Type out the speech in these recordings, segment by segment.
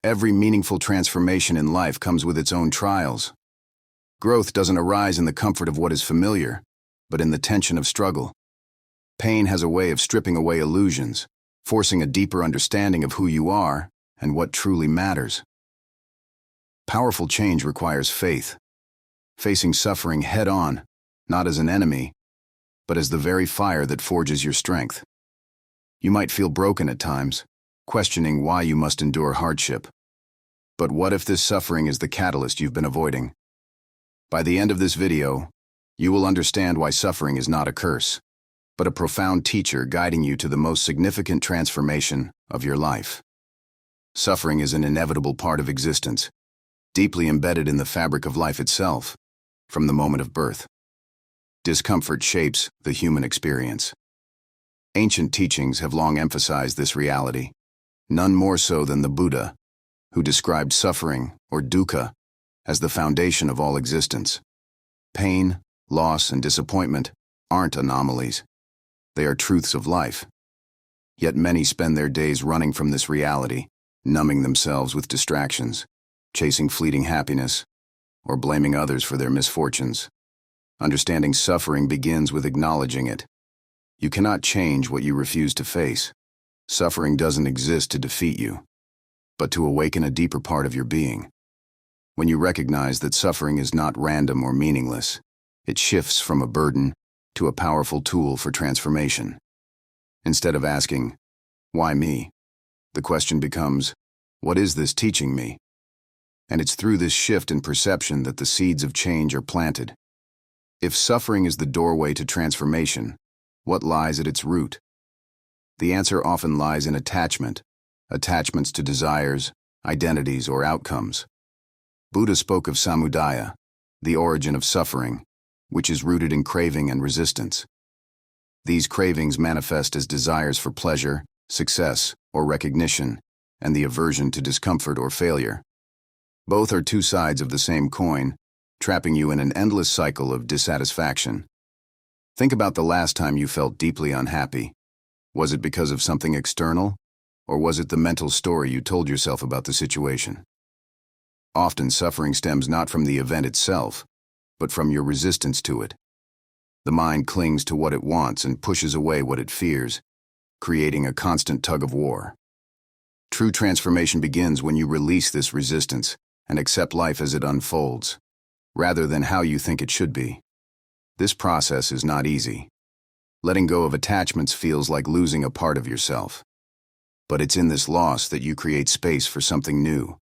Every meaningful transformation in life comes with its own trials. Growth doesn't arise in the comfort of what is familiar, but in the tension of struggle. Pain has a way of stripping away illusions, forcing a deeper understanding of who you are and what truly matters. Powerful change requires faith, facing suffering head-on, not as an enemy, but as the very fire that forges your strength. You might feel broken at times, questioning why you must endure hardship. But what if this suffering is the catalyst you've been avoiding? By the end of this video, you will understand why suffering is not a curse, but a profound teacher guiding you to the most significant transformation of your life. Suffering is an inevitable part of existence, deeply embedded in the fabric of life itself, from the moment of birth. Discomfort shapes the human experience. Ancient teachings have long emphasized this reality, none more so than the Buddha, who described suffering, or dukkha, as the foundation of all existence. Pain, loss, and disappointment aren't anomalies. They are truths of life. Yet many spend their days running from this reality, numbing themselves with distractions, chasing fleeting happiness, or blaming others for their misfortunes. Understanding suffering begins with acknowledging it. You cannot change what you refuse to face. Suffering doesn't exist to defeat you, but to awaken a deeper part of your being. When you recognize that suffering is not random or meaningless, it shifts from a burden to a powerful tool for transformation. Instead of asking, "Why me?" the question becomes, "What is this teaching me?" And it's through this shift in perception that the seeds of change are planted. If suffering is the doorway to transformation, what lies at its root? The answer often lies in attachments to desires, identities, or outcomes. Buddha spoke of samudaya, the origin of suffering, which is rooted in craving and resistance. These cravings manifest as desires for pleasure, success, or recognition, and the aversion to discomfort or failure. Both are two sides of the same coin, trapping you in an endless cycle of dissatisfaction. Think about the last time you felt deeply unhappy. Was it because of something external, or was it the mental story you told yourself about the situation? Often suffering stems not from the event itself, but from your resistance to it. The mind clings to what it wants and pushes away what it fears, creating a constant tug-of-war. True transformation begins when you release this resistance and accept life as it unfolds, rather than how you think it should be. This process is not easy. Letting go of attachments feels like losing a part of yourself. But it's in this loss that you create space for something new,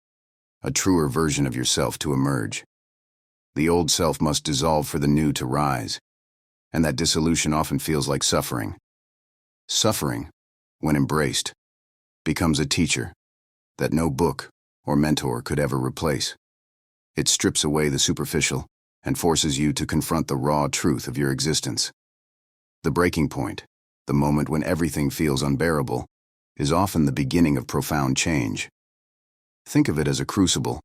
a truer version of yourself to emerge. The old self must dissolve for the new to rise, and that dissolution often feels like suffering. Suffering, when embraced, becomes a teacher that no book or mentor could ever replace. It strips away the superficial and forces you to confront the raw truth of your existence. The breaking point, the moment when everything feels unbearable, is often the beginning of profound change. Think of it as a crucible,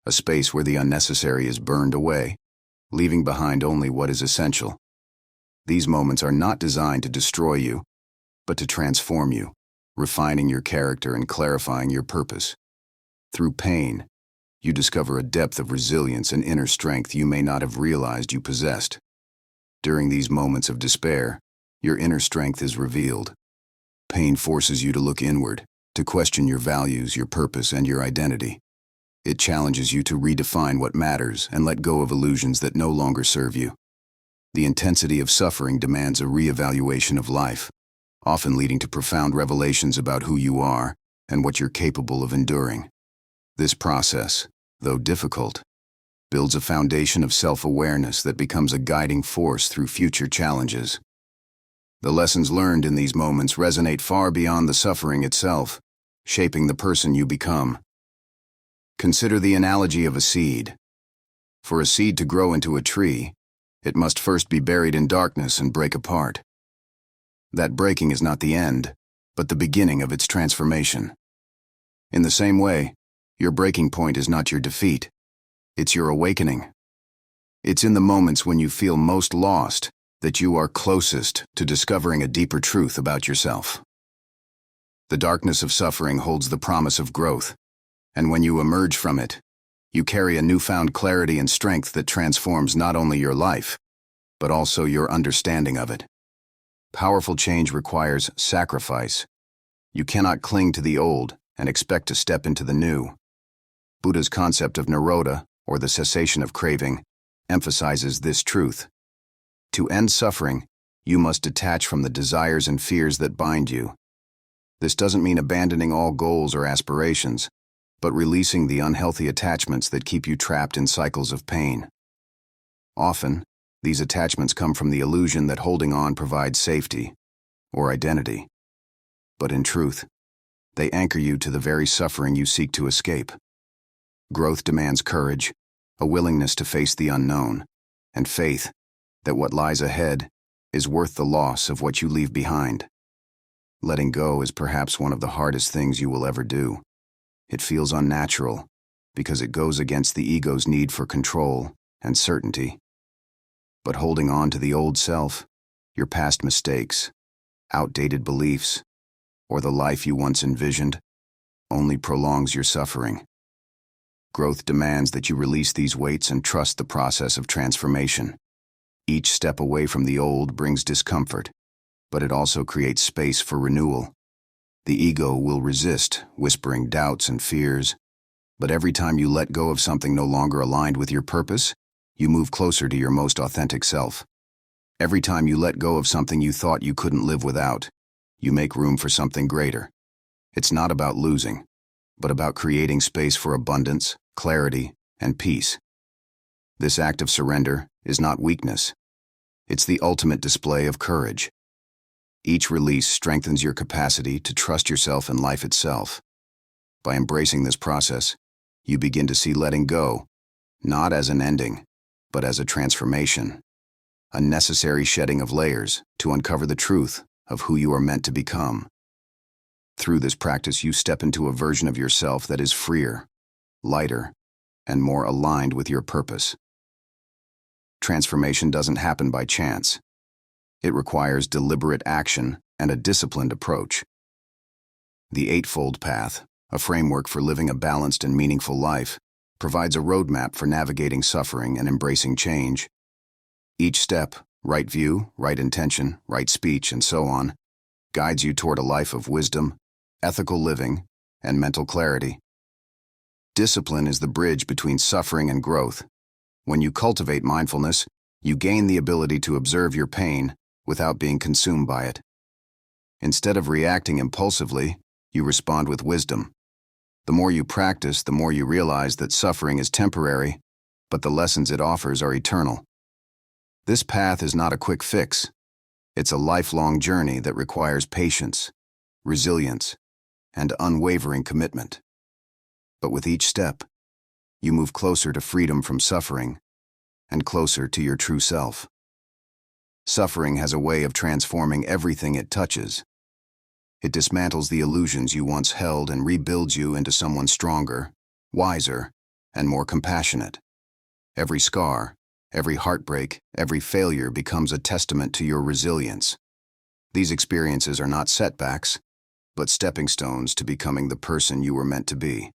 a space where the unnecessary is burned away, leaving behind only what is essential. These moments are not designed to destroy you, but to transform you, refining your character and clarifying your purpose. Through pain, you discover a depth of resilience and inner strength you may not have realized you possessed. During these moments of despair, your inner strength is revealed. Pain forces you to look inward, to question your values, your purpose, and your identity. It challenges you to redefine what matters and let go of illusions that no longer serve you. The intensity of suffering demands a reevaluation of life, often leading to profound revelations about who you are and what you're capable of enduring. This process, though difficult, builds a foundation of self-awareness that becomes a guiding force through future challenges. The lessons learned in these moments resonate far beyond the suffering itself, shaping the person you become. Consider the analogy of a seed. For a seed to grow into a tree, it must first be buried in darkness and break apart. That breaking is not the end, but the beginning of its transformation. In the same way, your breaking point is not your defeat. It's your awakening. It's in the moments when you feel most lost that you are closest to discovering a deeper truth about yourself. The darkness of suffering holds the promise of growth, And when you emerge from it, you carry a newfound clarity and strength that transforms not only your life, but also your understanding of it. Powerful change requires sacrifice. You cannot cling to the old and expect to step into the new. Buddha's concept of nirodha, or the cessation of craving, emphasizes this truth. To end suffering, you must detach from the desires and fears that bind you. This doesn't mean abandoning all goals or aspirations, but releasing the unhealthy attachments that keep you trapped in cycles of pain. Often, these attachments come from the illusion that holding on provides safety or identity. But in truth, they anchor you to the very suffering you seek to escape. Growth demands courage, a willingness to face the unknown, and faith that what lies ahead is worth the loss of what you leave behind. Letting go is perhaps one of the hardest things you will ever do. It feels unnatural because it goes against the ego's need for control and certainty. But holding on to the old self, your past mistakes, outdated beliefs, or the life you once envisioned, only prolongs your suffering. Growth demands that you release these weights and trust the process of transformation. Each step away from the old brings discomfort, but it also creates space for renewal. The ego will resist, whispering doubts and fears, but every time you let go of something no longer aligned with your purpose, you move closer to your most authentic self. Every time you let go of something you thought you couldn't live without, you make room for something greater. It's not about losing, but about creating space for abundance, clarity, and peace. This act of surrender is not weakness. It's the ultimate display of courage. Each release strengthens your capacity to trust yourself and life itself. By embracing this process, you begin to see letting go, not as an ending, but as a transformation, a necessary shedding of layers to uncover the truth of who you are meant to become. Through this practice, you step into a version of yourself that is freer, lighter, and more aligned with your purpose. Transformation doesn't happen by chance. It requires deliberate action and a disciplined approach. The Eightfold Path, a framework for living a balanced and meaningful life, provides a roadmap for navigating suffering and embracing change. Each step, right view, right intention, right speech, and so on, guides you toward a life of wisdom, ethical living, and mental clarity. Discipline is the bridge between suffering and growth. When you cultivate mindfulness, you gain the ability to observe your pain without being consumed by it. Instead of reacting impulsively, you respond with wisdom. The more you practice, the more you realize that suffering is temporary, but the lessons it offers are eternal. This path is not a quick fix. It's a lifelong journey that requires patience, resilience, and unwavering commitment. But with each step, you move closer to freedom from suffering and closer to your true self. Suffering has a way of transforming everything it touches. It dismantles the illusions you once held and rebuilds you into someone stronger, wiser, and more compassionate. Every scar, every heartbreak, every failure becomes a testament to your resilience. These experiences are not setbacks, but stepping stones to becoming the person you were meant to be.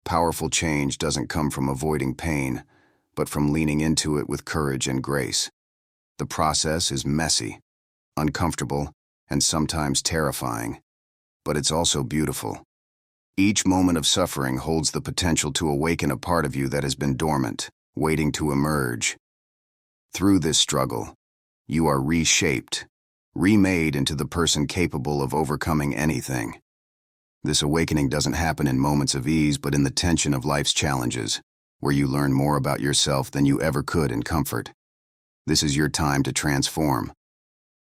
Powerful change doesn't come from avoiding pain, but from leaning into it with courage and grace. The process is messy, uncomfortable, and sometimes terrifying, but it's also beautiful. Each moment of suffering holds the potential to awaken a part of you that has been dormant, waiting to emerge. Through this struggle, you are reshaped, remade into the person capable of overcoming anything. This awakening doesn't happen in moments of ease, but in the tension of life's challenges, where you learn more about yourself than you ever could in comfort. This is your time to transform,